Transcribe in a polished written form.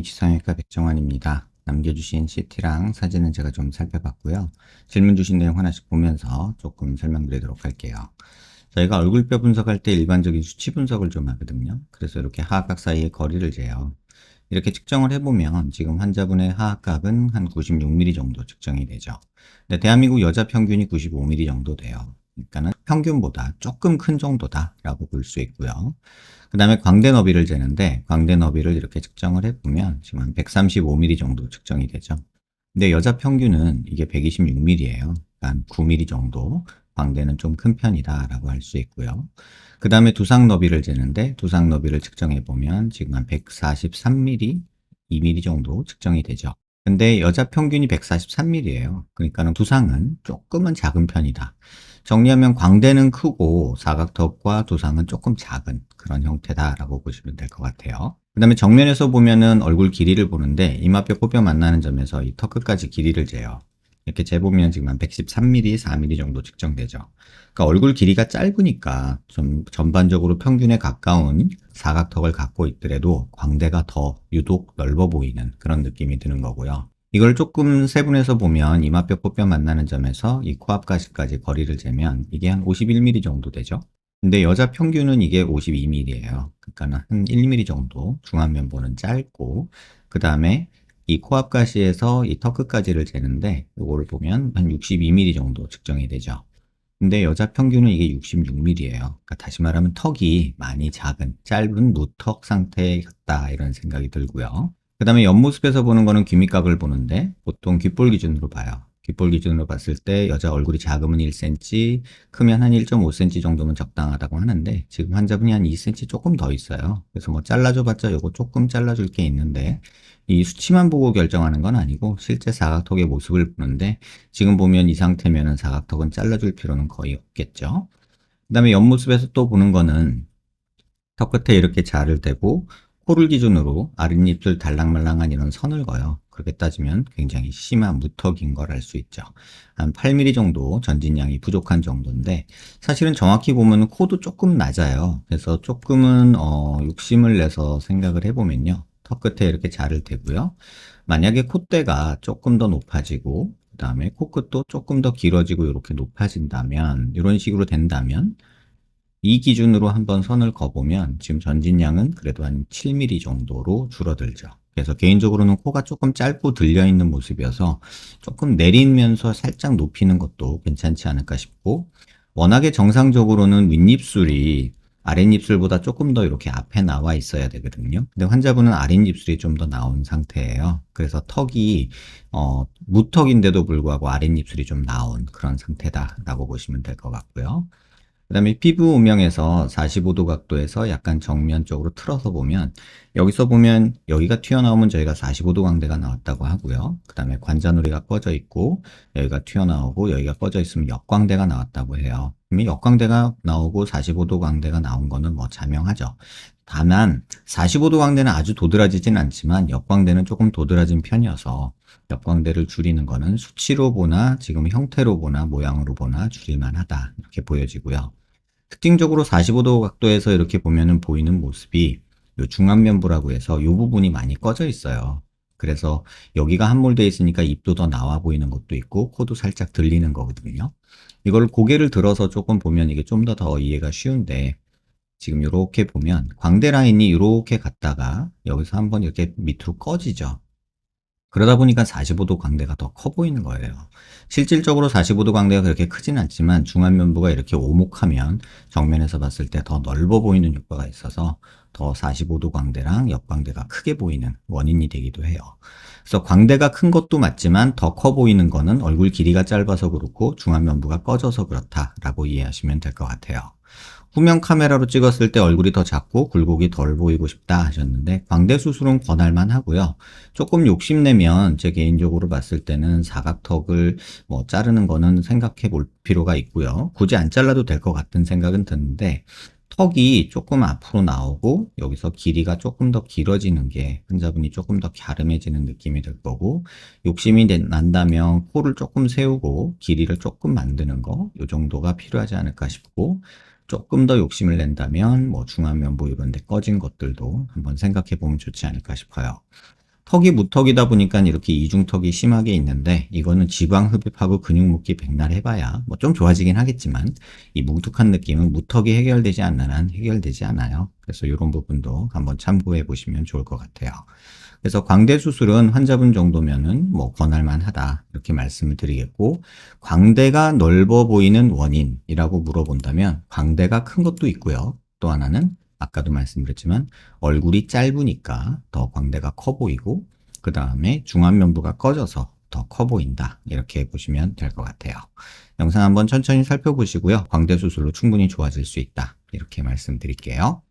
H성형외과 백정환입니다. 남겨주신 CT랑 사진은 제가 좀 살펴봤고요. 질문 주신 내용 하나씩 보면서 조금 설명드리도록 할게요. 저희가 얼굴뼈 분석할 때 일반적인 수치 분석을 좀 하거든요. 그래서 이렇게 하악각 사이의 거리를 재요. 이렇게 측정을 해보면 지금 환자분의 하악각은 한 96mm 정도 측정이 되죠. 근데 대한민국 여자 평균이 95mm 정도 돼요. 그러니까는 평균보다 조금 큰 정도다라고 볼 수 있고요. 그 다음에 광대 너비를 재는데 광대 너비를 이렇게 측정을 해보면 지금 한 135mm 정도 측정이 되죠. 근데 여자 평균은 이게 126mm예요. 한 9mm 정도 광대는 좀 큰 편이다라고 할 수 있고요. 그 다음에 두상 너비를 재는데 두상 너비를 측정해 보면 지금 한 143mm, 2mm 정도 측정이 되죠. 근데 여자 평균이 143mm예요. 그러니까 두상은 조금은 작은 편이다. 정리하면 광대는 크고 사각턱과 두상은 조금 작은 그런 형태다라고 보시면 될 것 같아요. 그 다음에 정면에서 보면은 얼굴 길이를 보는데 이마뼈 코뼈 만나는 점에서 이 턱 끝까지 길이를 재요. 이렇게 재보면 지금 한 113mm, 4mm 정도 측정되죠. 그러니까 얼굴 길이가 짧으니까 좀 전반적으로 평균에 가까운 사각턱을 갖고 있더라도 광대가 더 유독 넓어 보이는 그런 느낌이 드는 거고요. 이걸 조금 세분해서 보면 이마뼈 코뼈 만나는 점에서 이 코앞까지까지 거리를 재면 이게 한 51mm 정도 되죠. 근데 여자 평균은 이게 52mm예요. 그러니까 한 1mm 정도 중안면보는 짧고 그 다음에 이 코앞가시에서 이 턱 끝까지를 재는데 이거를 보면 한 62mm 정도 측정이 되죠. 근데 여자 평균은 이게 66mm예요. 그러니까 다시 말하면 턱이 많이 작은 짧은 무턱 상태였다 이런 생각이 들고요. 그 다음에 옆모습에서 보는 거는 귀밑각을 보는데 보통 귓볼 기준으로 봐요. 귓볼 기준으로 봤을 때 여자 얼굴이 작으면 1cm, 크면 한 1.5cm 정도면 적당하다고 하는데 지금 환자분이 한 2cm 조금 더 있어요. 그래서 뭐 잘라줘 봤자 요거 조금 잘라줄 게 있는데 이 수치만 보고 결정하는 건 아니고 실제 사각턱의 모습을 보는데 지금 보면 이 상태면은 사각턱은 잘라줄 필요는 거의 없겠죠. 그 다음에 옆모습에서 또 보는 거는 턱 끝에 이렇게 자를 대고 코를 기준으로 아랫입술 달랑말랑한 이런 선을 그어요. 그렇게 따지면 굉장히 심한 무턱인 걸 알 수 있죠. 한 8mm 정도 전진량이 부족한 정도인데 사실은 정확히 보면 코도 조금 낮아요. 그래서 조금은 욕심을 내서 생각을 해보면요. 턱 끝에 이렇게 자를 대고요. 만약에 콧대가 조금 더 높아지고 그 다음에 코끝도 조금 더 길어지고 이렇게 높아진다면 이런 식으로 된다면 이 기준으로 한번 선을 그어보면 지금 전진량은 그래도 한 7mm 정도로 줄어들죠. 그래서 개인적으로는 코가 조금 짧고 들려있는 모습이어서 조금 내리면서 살짝 높이는 것도 괜찮지 않을까 싶고 워낙에 정상적으로는 윗입술이 아랫입술보다 조금 더 이렇게 앞에 나와 있어야 되거든요. 근데 환자분은 아랫입술이 좀 더 나온 상태예요. 그래서 턱이 무턱인데도 불구하고 아랫입술이 좀 나온 그런 상태다라고 보시면 될 것 같고요. 그 다음에 피부 음영에서 45도 각도에서 약간 정면 쪽으로 틀어서 보면 여기서 보면 여기가 튀어나오면 저희가 45도 광대가 나왔다고 하고요. 그 다음에 관자놀이가 꺼져 있고 여기가 튀어나오고 여기가 꺼져 있으면 역광대가 나왔다고 해요. 그러면 역광대가 나오고 45도 광대가 나온 거는 뭐 자명하죠. 다만 45도 광대는 아주 도드라지진 않지만 역광대는 조금 도드라진 편이어서 역광대를 줄이는 거는 수치로 보나 지금 형태로 보나 모양으로 보나 줄일만 하다 이렇게 보여지고요. 특징적으로 45도 각도에서 이렇게 보면은 보이는 모습이 요 중안면부라고 해서 요 부분이 많이 꺼져 있어요. 그래서 여기가 함몰되어 있으니까 입도 더 나와 보이는 것도 있고 코도 살짝 들리는 거거든요. 이걸 고개를 들어서 조금 보면 이게 좀 더 이해가 쉬운데 지금 이렇게 보면 광대 라인이 이렇게 갔다가 여기서 한번 이렇게 밑으로 꺼지죠. 그러다 보니까 45도 광대가 더 커 보이는 거예요. 실질적으로 45도 광대가 그렇게 크진 않지만 중안면부가 이렇게 오목하면 정면에서 봤을 때 더 넓어 보이는 효과가 있어서 더 45도 광대랑 옆광대가 크게 보이는 원인이 되기도 해요. 그래서 광대가 큰 것도 맞지만 더 커 보이는 거는 얼굴 길이가 짧아서 그렇고 중안면부가 꺼져서 그렇다라고 이해하시면 될 것 같아요. 후면 카메라로 찍었을 때 얼굴이 더 작고 굴곡이 덜 보이고 싶다 하셨는데 광대 수술은 권할만 하고요. 조금 욕심내면 제 개인적으로 봤을 때는 사각턱을 뭐 자르는 거는 생각해 볼 필요가 있고요. 굳이 안 잘라도 될 것 같은 생각은 드는데 턱이 조금 앞으로 나오고 여기서 길이가 조금 더 길어지는 게 환자분이 조금 더 갸름해지는 느낌이 들 거고 욕심이 난다면 코를 조금 세우고 길이를 조금 만드는 거 이 정도가 필요하지 않을까 싶고 조금 더 욕심을 낸다면 뭐 중안면부 이런 데 꺼진 것들도 한번 생각해 보면 좋지 않을까 싶어요. 턱이 무턱이다 보니까 이렇게 이중턱이 심하게 있는데 이거는 지방 흡입하고 근육 묶기 백날 해봐야 뭐 좀 좋아지긴 하겠지만 이 뭉툭한 느낌은 무턱이 해결되지 않는 한 해결되지 않아요. 그래서 이런 부분도 한번 참고해 보시면 좋을 것 같아요. 그래서 광대 수술은 환자분 정도면은 뭐 권할만 하다 이렇게 말씀을 드리겠고, 광대가 넓어 보이는 원인이라고 물어본다면 광대가 큰 것도 있고요. 또 하나는 아까도 말씀드렸지만 얼굴이 짧으니까 더 광대가 커 보이고, 그 다음에 중안면부가 꺼져서 더 커 보인다 이렇게 보시면 될 것 같아요. 영상 한번 천천히 살펴보시고요. 광대 수술로 충분히 좋아질 수 있다 이렇게 말씀드릴게요.